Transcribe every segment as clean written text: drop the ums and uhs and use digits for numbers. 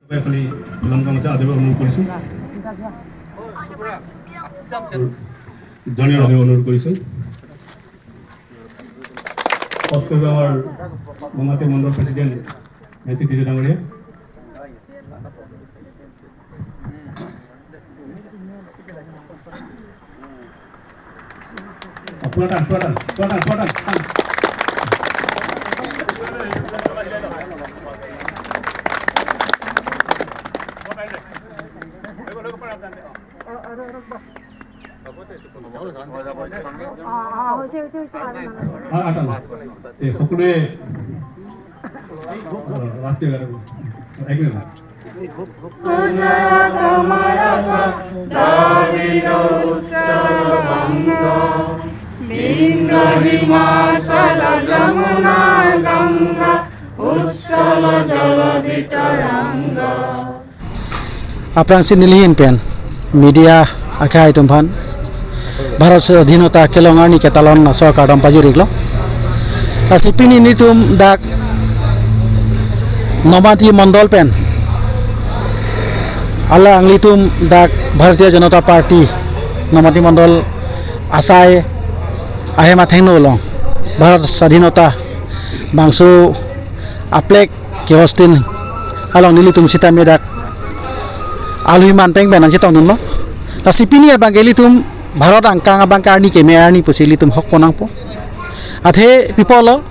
খালি লং গামোচা আদিব অনুৰোধ কৰিছোঁ জনীয় অনুৰোধ কৰিছোঁ আমাৰ মমাতি মণ্ডল প্ৰেচিডেণ্ট নেতৃত্ব ডাঙৰীয়া পুৰাটান সকলোৱে Aprang sinilihin pen media akai tumpan Bharat Swadhinata kelongani ketalon na sarkar dam pajiriglo asipini nitum dak nomati mandol pen alla anglitum dak Bharatiya Janata Party nomati mandol asai ahema thengno long Bharat Swadhinata bangsu aplek kehostin along nilitum sita medak alui manteng benang sitong dunlo asipini abangelitum Bharat angkang abang karni kemeani posilitum hok ponang po athe pipolo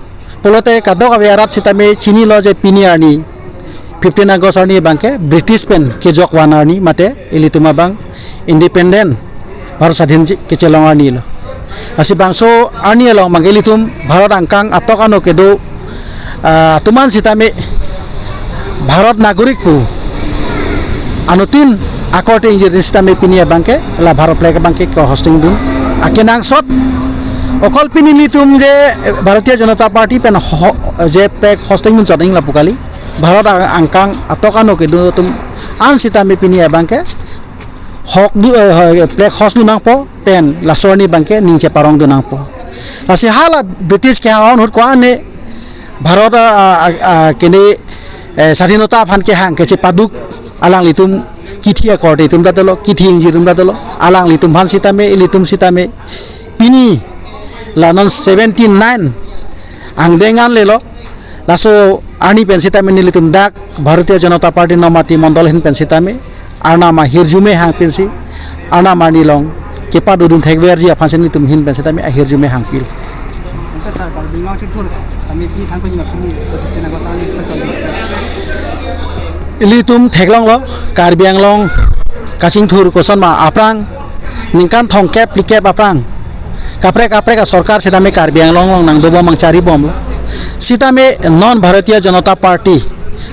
polote kadok abiarat sitame chini lo je piniani 15 August ani bangke British pen kejok wanani mate ilitum abang independent Bharat Sadhin kecelongani lo asibangso ani lo mangelitum Bharat angkang atokano kedo tuman sitame Bharat nagorik pu anutin akorte injiri sitame pinia bangke la Bharat plek bangke ko hosting dun akenang sot okol pinilitum je Bharatiya Janata Party pen je plek hosting dun joding la pukali Bharat angkang atokano ke du tum an sitame pinia bangke hok du plek host du nang po pen la sorni bangke ninche parong du nang po asi hala British ke on hot ko ane Bharat kene Sadhinata phan ke hang ke che paduk alang litum kithi akorde tum datalo kithi inji tum datalo alang litum phan sitame ilitum sitame pini lanon 79 angdengan lelo laso ani pen sitame nilitum dak Bharatiya Janata Party nomati mondol hin pen sitame arna ma hirjume hang pensi arna mani long kepa dudun thekwerji aphan litum hin pen sitame hirjume hang pil ilitum theklong lo Karbi Anglong Kasingthur koson ma aprang ningkan thongkep likep aprang kaprek ka sarkar sitame Karbi Anglong long nang dobo mangchari bom lo sitame non Bharatiya Janata Party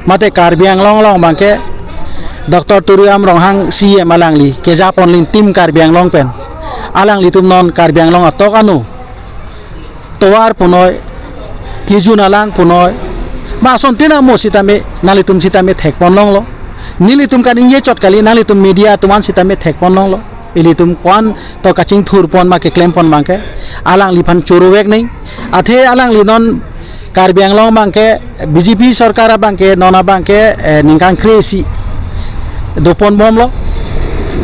mate Karbi Anglong long bangke Dr. Turiam Ronghang CM alangli keja ponlin tim Karbi Anglong pen alangli tum non Karbi Anglong atokanu towar punoy kijun alang punoy ma sontina mo sitame nalitum sitame thekpon long lo nilitum kan inye chot kali nalitum media tuman sitame thekpon long lo ilitum kwan to kaching thur pon ma ke claim pon mangke alang liphan chorowek nei athe alang linon Karbi Anglong bangke BJP sarkar bangke nona bangke ningkang kresi dopon bom lo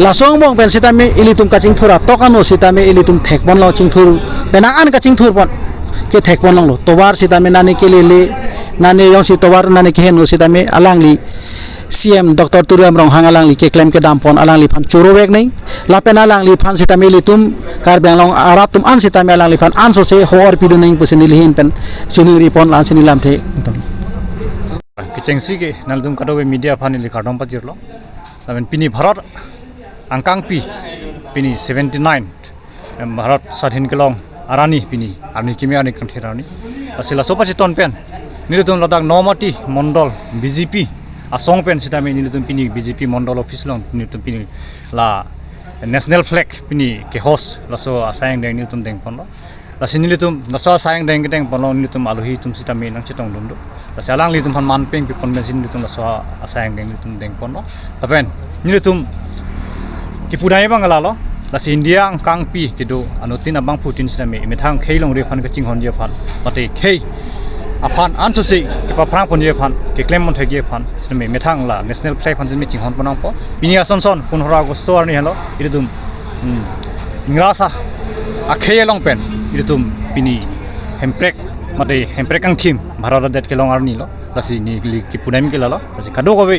lasong bong pen sitame ilitum kaching thura tokano sitame ilitum thekpon lo ching thur penangan kaching thur pon ke thekpon long lo tobar sitame nani kelele nane yong si tobar nane ke henu sitame alangli CM Dr. Turiam Ronghang alangli ke claim ke dampon alangli phan chorowek nei lapen alangli phan sitame litum Karbi Anglong aratum an sitame alangli phan an so se hor pidu nei pusenili hin pen chuni ripon lan sinilam the kicengsi ke naldum kadobe media phan li khadom pajirlo tamen pini Bharat angkang pini 79 Bharat Sadhin kelong arani pini arni kimi ani kanthirani asila sopachi ton pen nilitum ladak nomati mondol BJP asong pen sitame nilitum pini BJP mondol office long nilitum pini la national flag pini ke host laso asayang deng nilitum deng pon lo lasi nilitum laso asayang deng deng pon lo nilitum aluhi tum sitame nang chitong dundu lasi alang nilitum han manpeng pi pon mesin nilitum laso asayang deng nilitum deng pon lo tapen nilitum kipudai bangala lo lasi India angkang pi kido anutin abang Putin sitame imethang khei long re phan ka chinghon je phan pate khei afan ansusi ke pa prang pon ye phan ke claim mon thagi phan sinme methang la national flag phan sinme chinghon panang po pinia sonson 15 agosto arni halo idum ingrasa akhe long pen idum pini hemprek mate hemprek ang team bharat det ke long arni lo lasi ni ki punam ke lalo lasi kado gobe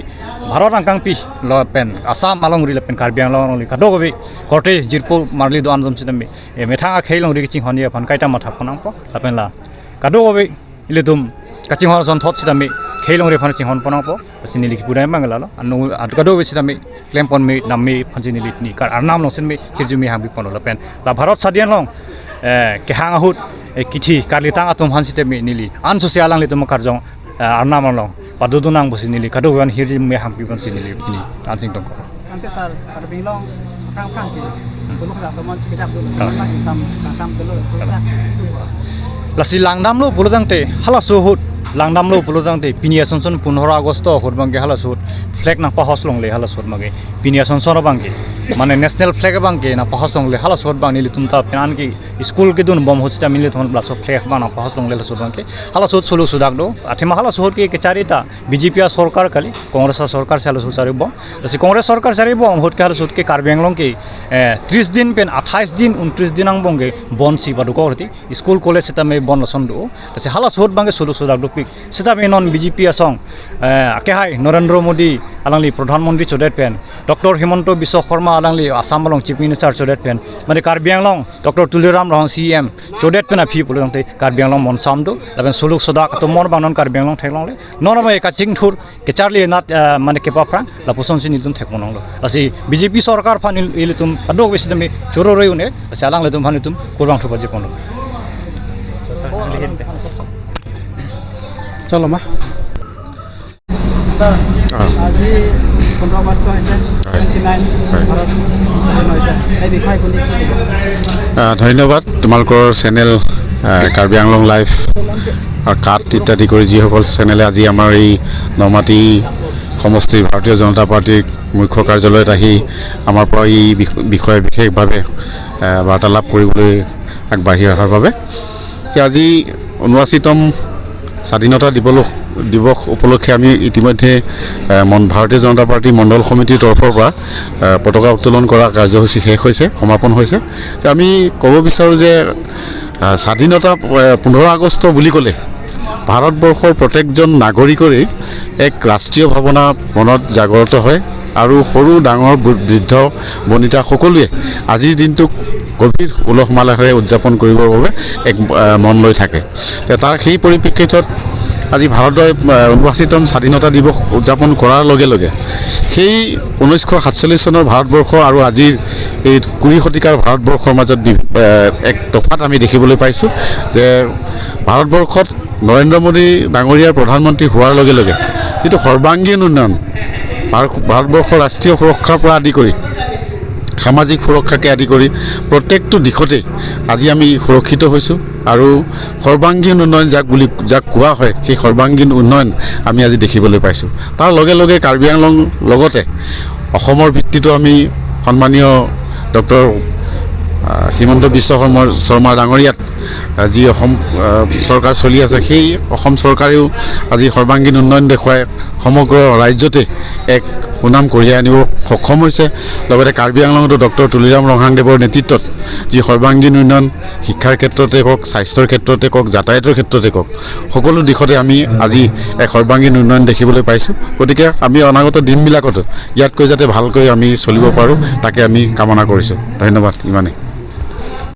bharat ang kang pi lo pen asam along ri le pen karbiang long li kado gobe korte jirpur marli do anjom sinme methang akhe long ri chinghon ye phan kaita matha panang po lapen la kado gobe ilidum kaching hor son thot sidami khelong re phan chinghon panang po sini likhi pudai mangala lo anu adkado be sidami claim pon me nammi phanjini litni kar arnam long sinme khejumi hang bi pon lo pen la bharat sadian long ke hang ahut kithi karlitang atum hansite me nili an social ang litum karjong arnam long padudunang bosini li kado wan hirji me hang bi pon sinili ni ansing tong ko ante sar ar bilong kang ki suluk da to mon chikap dulu sam dulu lasi langdam lo buludang te hala suhut langdam lo buludang te pinia sonson 15 agosto hodbangge hala suhut flag na pahos long le hala suhut mage pinia sonson bangge mane national flag bangge na pahos long le hala suhut bang ni tumta penan ki school ke dun bom hosta mile thon blaso flag bang na pahos long le suhut bangge hala suhut sulu sudak do athima hala suhut ke charita bjp sarkar kali congress sarkar se hala suhut sari bom lasi congress sarkar sari bom hot ke hala suhut ke karbiang long ke 30 din pen 28 din 29 din ang bonge bon si badu ko rti school college seta me bon lason do lasi hala suhut bangge sulu sudak do pik seta me non bjp asong ake hai narendra modi alangli pradhan mantri chodet pen dr himanto biswa sharma alangli assam long chief minister chodet pen mane karbiang long dr tuliram long cm chodet pen aphi pulong te karbiang long mon sam do laben suluk soda to mon banon karbiang long thaklong le norma ka chingthur ke charli nat mane ke pa prang la puson sin idum thekmonong lo asi bjp sarkar phan ilitum adok besidami choro reune asi alang letum phan itum kurang thupa je kono চলো মা sir আজি 15 আগষ্ট হৈছে 29 ভাৰত হৈছে এই বিষয় কোনে ধন্যবাদ তোমালোকৰ চেনেল কাৰ্বি আংলং লাইভ আৰু কাট ইত্যাদি কৰি যিসকল চেনেলে আজি আমাৰ এই নমাটি সমষ্টিৰ ভাৰতীয় জনতা পাৰ্টিৰ মুখ্য কাৰ্যালয়ত আহি আমাৰ পৰা এই বিষয়ে বিশেষভাৱে বাৰ্তালাপ কৰিবলৈ আগবাঢ়ি অহাৰ বাবে আজি 79তম স্বাধীনতা দিৱস উপলক্ষে আমি ইতিমধ্যে ভাৰতীয় জনতা পাৰ্টি মণ্ডল সমিতিৰ তৰফৰ পৰা পতাকা উত্তোলন কৰা কাৰ্যসূচী শেষ হৈছে সমাপন হৈছে আমি ক'ব বিচাৰোঁ যে স্বাধীনতা 15 আগষ্ট বুলি ক'লে ভাৰতবৰ্ষৰ প্ৰত্যেকজন নাগৰিকৰে এক ৰাষ্ট্ৰীয় ভাৱনা মনত জাগ্ৰত হয় আৰু সৰু ডাঙৰ বৃদ্ধ বনিতা সকলোৱে আজিৰ দিনটোক গভীৰ উলহ মালহেৰে উদযাপন কৰিবৰ বাবে এক মন লৈ থাকে তাৰ সেই পৰিপ্ৰেক্ষিতত আজি ভাৰতৰ 79তম স্বাধীনতা দিৱস উদযাপন কৰাৰ লগে লগে সেই 1947 চনৰ ভাৰতবৰ্ষ আৰু আজিৰ এই 20 শতিকাৰ ভাৰতবৰ্ষৰ মাজত এক তফাত আমি দেখিবলৈ পাইছোঁ যে ভাৰতবৰ্ষত নৰেন্দ্ৰ মোদী ডাঙৰীয়াৰ প্ৰধানমন্ত্ৰী হোৱাৰ লগে লগে যিটো সৰ্বাংগীন উন্নয়ন ভাৰতবৰ্ষৰ ৰাষ্ট্ৰীয় সুৰক্ষাৰ পৰা আদি কৰি সামাজিক সুৰক্ষাকে আদি কৰি প্ৰত্যেকটো দিশতে আজি আমি সুৰক্ষিত হৈছোঁ আৰু সৰ্বাংগীন উন্নয়ন যাক কোৱা হয় সেই সৰ্বাংগীন উন্নয়ন আমি আজি দেখিবলৈ পাইছোঁ তাৰ লগে লগে কাৰ্বি আংলং লগতে অসমৰ ভিত্তিটো আমি সন্মানীয় ডক্টৰ হিমন্ত বিশ্ব শৰ্মা ডাঙৰীয়াত যি অসম চৰকাৰ চলি আছে সেই অসম চৰকাৰেও আজি সৰ্বাংগীন উন্নয়ন দেখুৱাই সমগ্ৰ ৰাজ্যতে এক সুনাম কঢ়িয়াই আনিব সক্ষম হৈছে লগতে কাৰ্বি আংলঙতো ডক্টৰ তুলিৰাম ৰংহাংদেৱৰ নেতৃত্বত যি সৰ্বাংগীন উন্নয়ন শিক্ষাৰ ক্ষেত্ৰতে কওক স্বাস্থ্যৰ ক্ষেত্ৰতে কওক যাতায়াতৰ ক্ষেত্ৰতে কওক সকলো দিশতে আমি আজি এক সৰ্বাংগীন উন্নয়ন দেখিবলৈ পাইছোঁ গতিকে আমি অনাগত দিনবিলাকতো ইয়াতকৈ যাতে ভালকৈ আমি চলিব পাৰোঁ তাকে আমি কামনা কৰিছোঁ ধন্যবাদ ইমানেই